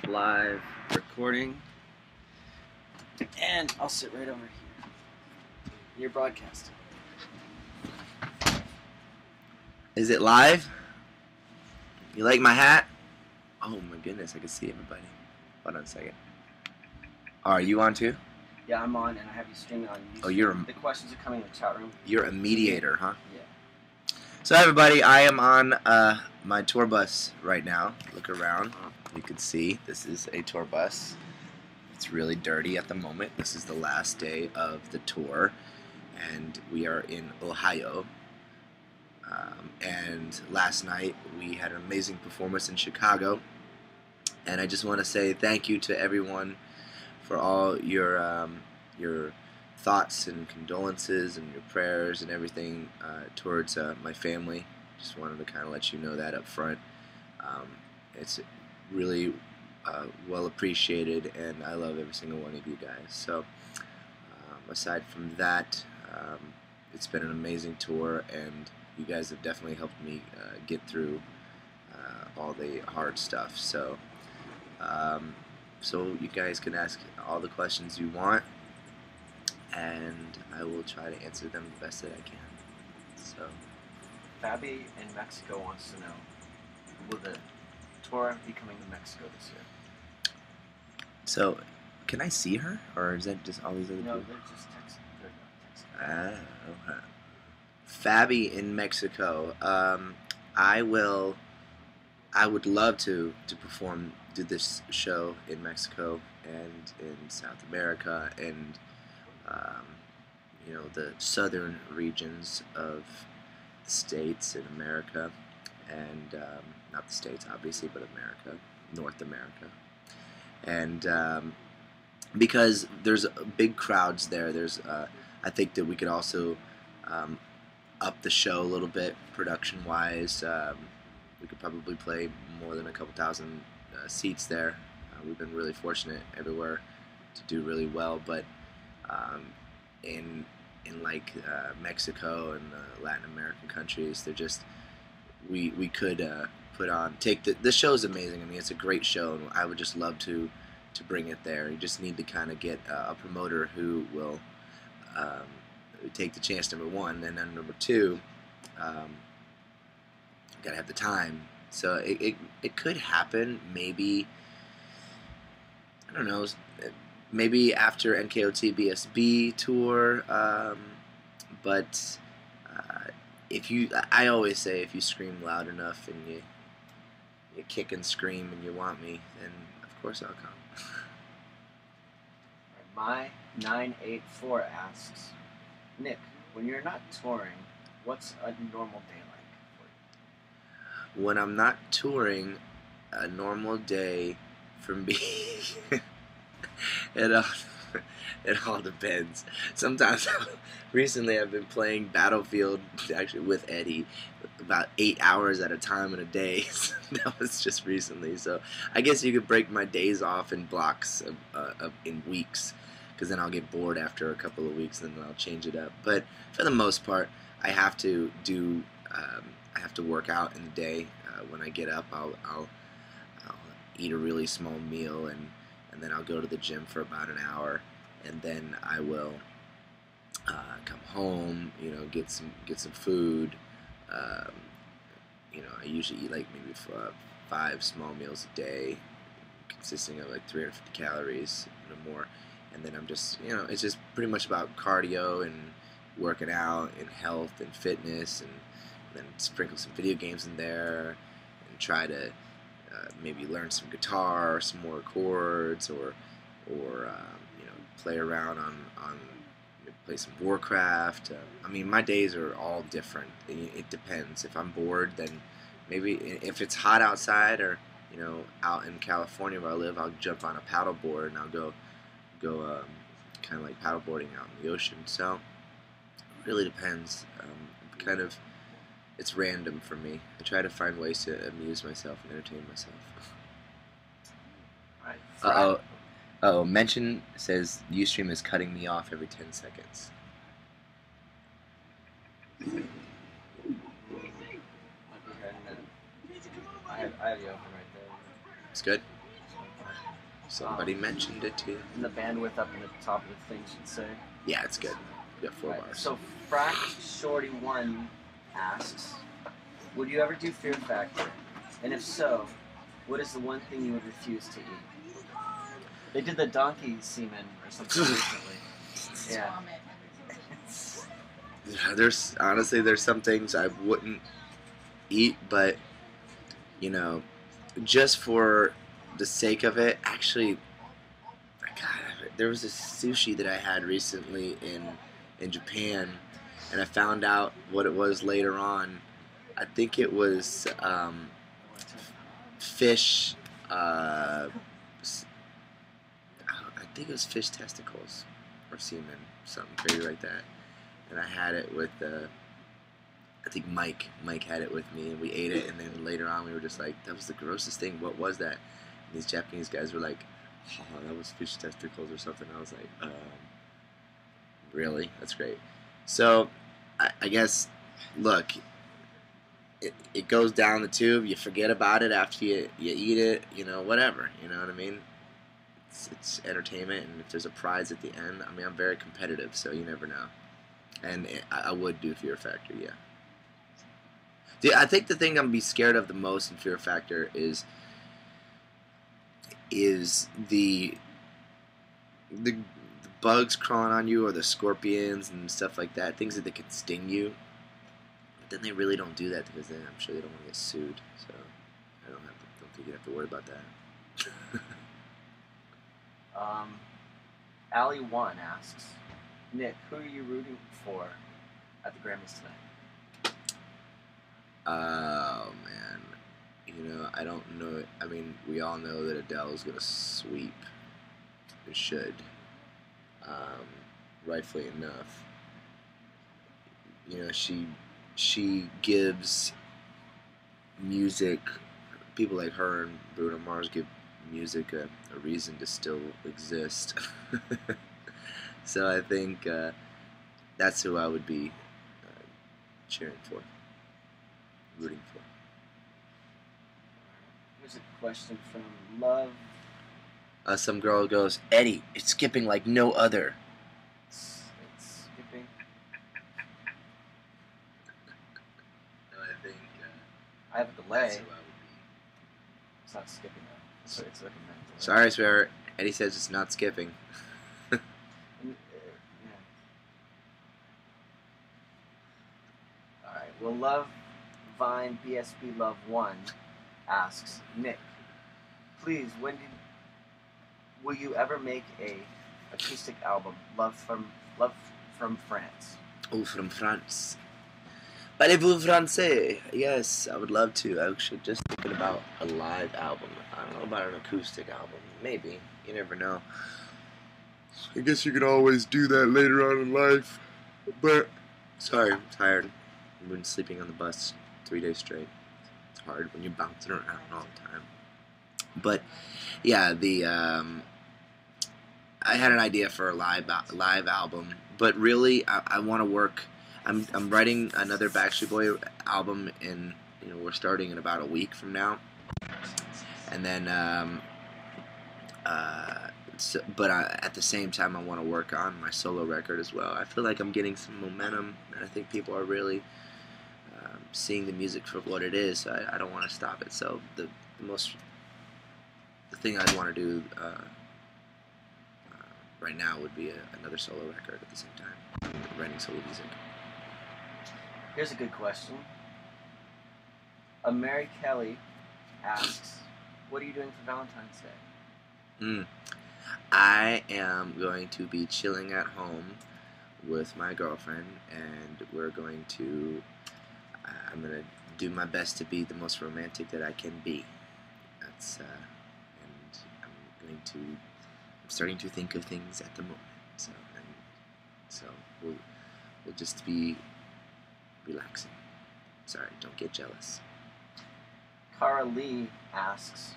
live recording, and I'll sit right over here. You're broadcasting. Is it live? You like my hat? Oh my goodness, I can see everybody. Hold on a second. Are you on too? Yeah, I'm on, and I have you streaming on YouTube. Oh, you're the questions are coming in the chat room. You're a mediator, huh? Yeah. So everybody, I am on my tour bus right now. Look around. You can see this is a tour bus. It's really dirty at the moment. This is the last day of the tour, and we are in Ohio. And last night we had an amazing performance in Chicago, and I just want to say thank you to everyone for all your thoughts and condolences and your prayers and everything towards my family. Just wanted to kind of let you know that up front. It's really well appreciated, and I love every single one of you guys. So aside from that, it's been an amazing tour, and you guys have definitely helped me get through all the hard stuff. So so you guys can ask all the questions you want, and I will try to answer them the best that I can. So Fabi in Mexico wants to know, will the tour be coming to Mexico this year? So, can I see her, or is that just all these other No, people? they're just texting. They're not texting. Ah, okay. Fabi in Mexico. I would love to perform, do this show in Mexico and in South America and you know, the southern regions of the states in America, and not the states obviously, but America, North America, and because there's big crowds there. There's I think that we could also up the show a little bit production wise. We could probably play more than a couple thousand seats there. We've been really fortunate everywhere to do really well, but in like Mexico and Latin American countries, they're just we could put on the show's amazing. I mean, it's a great show, and I would just love to bring it there. You just need to kind of get a promoter who will take the chance, number one, and then number two, gotta have the time. So it could happen, maybe, I don't know, maybe after NKOT BSB tour, but I always say, if you scream loud enough and you kick and scream and you want me, then of course I'll come. My 984 asks, Nick, when you're not touring, what's a normal day like for you? When I'm not touring, a normal day for me, it all depends. Sometimes, recently I've been playing Battlefield, actually with Eddie, about 8 hours at a time in a day. That was just recently. So I guess you could break my days off in blocks in weeks, because then I'll get bored after a couple of weeks, and then I'll change it up. But for the most part, I have to do. I have to work out in the day. When I get up, I'll eat a really small meal, and then I'll go to the gym for about an hour, and then I will come home. You know, get some food. You know, I usually eat like maybe 5 small meals a day, consisting of like 350 calories or more. And then I'm just, you know, it's just pretty much about cardio and working out and health and fitness, and then sprinkle some video games in there, and try to maybe learn some guitar or some more chords, or you know, play around on play some Warcraft. I mean, my days are all different. It depends. If I'm bored, then maybe if it's hot outside, or you know, out in California where I live, I'll jump on a paddleboard and I'll go kind of like paddleboarding out in the ocean. So it really depends. It's random for me. I try to find ways to amuse myself and entertain myself. Right. Uh-oh. Mention says Ustream is cutting me off every 10 seconds. I have you open right there. It's good. Somebody mentioned it to you. And the bandwidth up in the top of the thing should say. Yeah, it's good. We got 4 bars. So Frack Shorty 1 asks, would you ever do Fear Factor? And if so, what is the one thing you would refuse to eat? They did the donkey semen or something recently. Yeah. There's some things I wouldn't eat, but you know, just for the sake of it. Actually, God, there was a sushi that I had recently in Japan, and I found out what it was later on. I think it was fish. I think it was fish testicles or semen, something crazy like that. And I had it with I think Mike had it with me, and we ate it, and then later on we were just like, that was the grossest thing. What was that? And these Japanese guys were like, oh, that was fish testicles or something. I was like, really? That's great. So I guess, look, it goes down the tube. You forget about it after you eat it, whatever. You know what I mean? It's entertainment, and if there's a prize at the end, I mean, I'm very competitive, so you never know. And I would do Fear Factor, yeah. I think the thing I'm gonna be scared of the most in Fear Factor is the bugs crawling on you, or the scorpions and stuff like that, things that can sting you. But then they really don't do that, because then I'm sure they don't want to get sued. So I don't think you have to worry about that. Allie1 asks, Nick, who are you rooting for at the Grammys tonight? Oh, man. I don't know. I mean, we all know that Adele's going to sweep. It should. Rightfully enough. She gives music, people like her and Bruno Mars give music a reason to still exist. So I think that's who I would be cheering for, rooting for. Here's a question from Love. Some girl goes, Eddie, it's skipping like no other. It's skipping. No, I think I have a delay. that's who I would be. It's not skipping though. So it's like a mental. Sorry, sweetheart. Eddie says it's not skipping. Alright, well, Love Vine BSB Love 1 asks, Nick, please, will you ever make a acoustic album, Love from France? Oh, from France. Parlez-vous français? Yes, I would love to. I was just thinking about a live album. I don't know about an acoustic album. Maybe. You never know. I guess you could always do that later on in life. But, sorry, I'm tired. I've been sleeping on the bus 3 days straight. It's hard when you're bouncing around all the time. But, yeah, I had an idea for a live album. But really, I want to work. I'm writing another Backstreet Boy album we're starting in about a week from now, and then at the same time I want to work on my solo record as well. I feel like I'm getting some momentum, and I think people are really seeing the music for what it is. So I don't want to stop it. So the thing I'd want to do right now would be another solo record at the same time, writing solo music. Here's a good question. Mary Kelly asks, what are you doing for Valentine's Day? I am going to be chilling at home with my girlfriend, and I'm going to do my best to be the most romantic that I can be. That's, and I'm starting to think of things at the moment. So we'll just be relaxing. Sorry, don't get jealous. Cara Lee asks,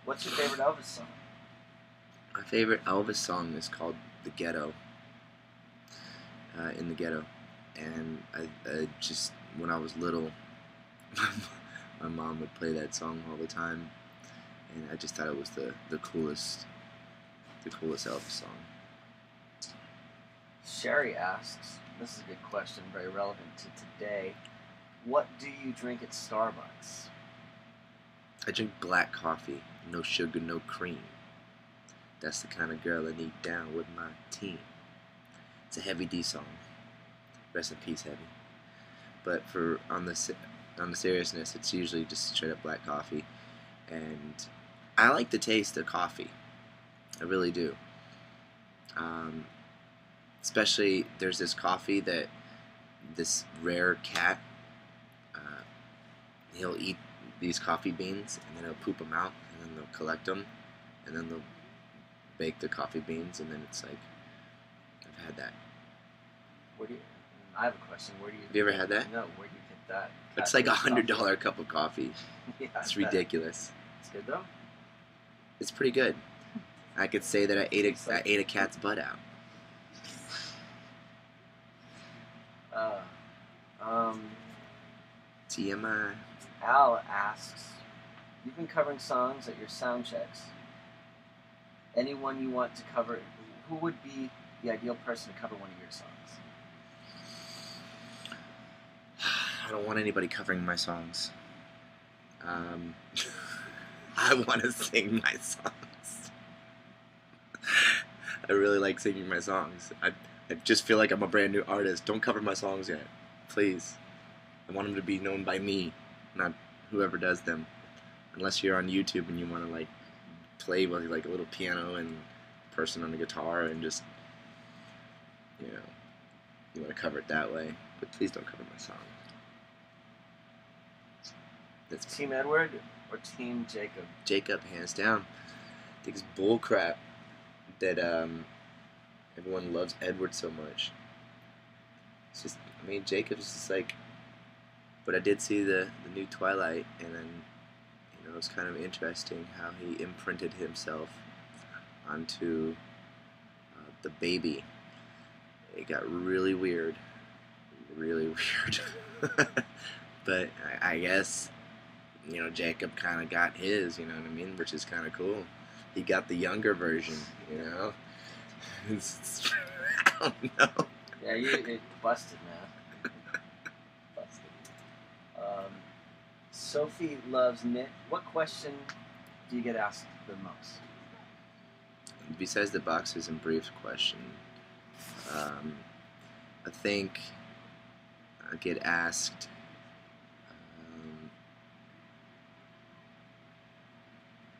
what's your favorite Elvis song? My favorite Elvis song is called The Ghetto. In the Ghetto. And I just, when I was little, my mom would play that song all the time. And I just thought it was the coolest the coolest Elvis song. Sherry asks, this is a good question, very relevant to today. What do you drink at Starbucks? I drink black coffee, no sugar, no cream. That's the kind of girl I need down with my team. It's a Heavy D song. Rest in peace, Heavy. But on the seriousness, it's usually just straight up black coffee, and I like the taste of coffee. I really do. Especially there's this coffee that this rare cat. He'll eat these coffee beans and then he'll poop them out, and then they'll collect them, and then they'll bake the coffee beans, and then it's like, I've had that. I have a question. Where do you? Have you ever had that? No. Where do you get that? It's like $100 cup of coffee. Yeah, it's ridiculous. It's good though. It's pretty good. I could say that I ate a cat's butt out. TMI. Al asks, you've been covering songs at your sound checks. Anyone you want to cover? Who would be the ideal person to cover one of your songs? I don't want anybody covering my songs. I want to sing my songs. I really like singing my songs. I just feel like I'm a brand new artist. Don't cover my songs yet, please. I want them to be known by me, not whoever does them. Unless you're on YouTube and you want to like play with like a little piano and person on the guitar and just, you know, you want to cover it that way. But please don't cover my song. That's Team Edward or Team Jacob? Jacob, hands down. I think it's bull crap that everyone loves Edward so much. It's just, I mean, Jacob's just like, but I did see the new Twilight, and then, you know, it's kind of interesting how he imprinted himself onto the baby. It got really weird. Really weird. But I guess, you know, Jacob kind of got his, you know what I mean, which is kind of cool. He got the younger version, you know. I don't know. Yeah, it busted, man. Busted. Sophie loves knit. What question do you get asked the most? Besides the boxes and briefs question, I think I get asked,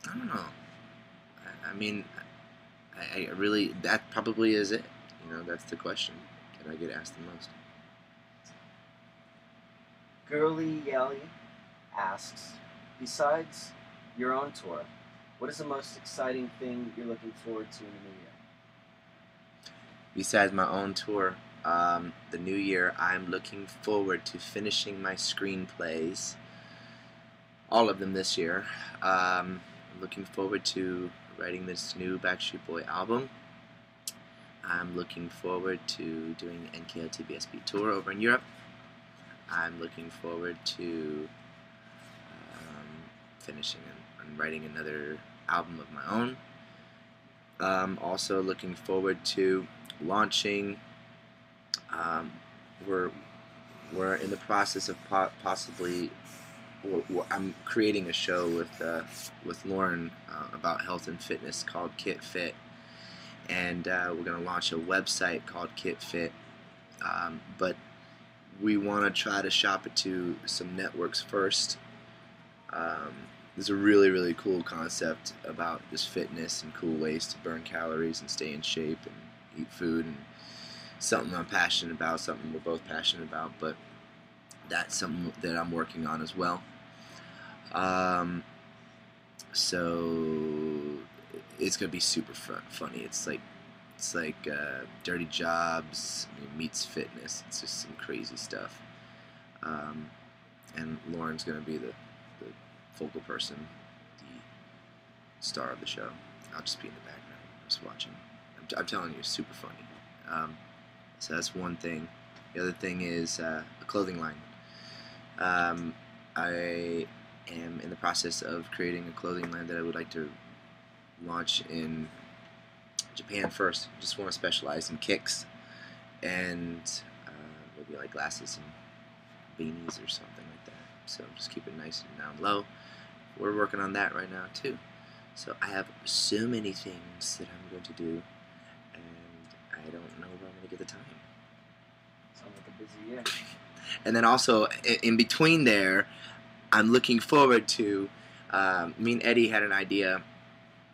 I don't know. I mean, I really, that probably is it. You know, that's the question that I get asked the most. Girly Yelly asks, besides your own tour, what is the most exciting thing you're looking forward to in the new year? Besides my own tour, the new year, I'm looking forward to finishing my screenplays, all of them this year. I'm looking forward to writing this new Backstreet Boy album. I'm looking forward to doing NKOTBSB tour over in Europe. I'm looking forward to finishing and writing another album of my own. Also looking forward to launching. We're in the process of possibly. I'm creating a show with Lauren about health and fitness called Kit Fit, and we're going to launch a website called Kit Fit. But we want to try to shop it to some networks first. There's a really, really cool concept about this fitness and cool ways to burn calories and stay in shape and eat food, and something I'm passionate about, something we're both passionate about, but that's something that I'm working on as well. So it's gonna be super funny. It's like Dirty Jobs meets fitness. It's just some crazy stuff. And Lauren's gonna be the focal person, the star of the show. I'll just be in the background, just watching. I'm telling you, it's super funny. So that's one thing. The other thing is a clothing line. I am in the process of creating a clothing line that I would like to launch in Japan first. Just want to specialize in kicks and maybe like glasses and beanies or something like that. So just keep it nice and down low. We're working on that right now too. So I have so many things that I'm going to do, and I don't know where I'm going to get the time. Sounds like a busy year. And then also in between there, I'm looking forward to. Me and Eddie had an idea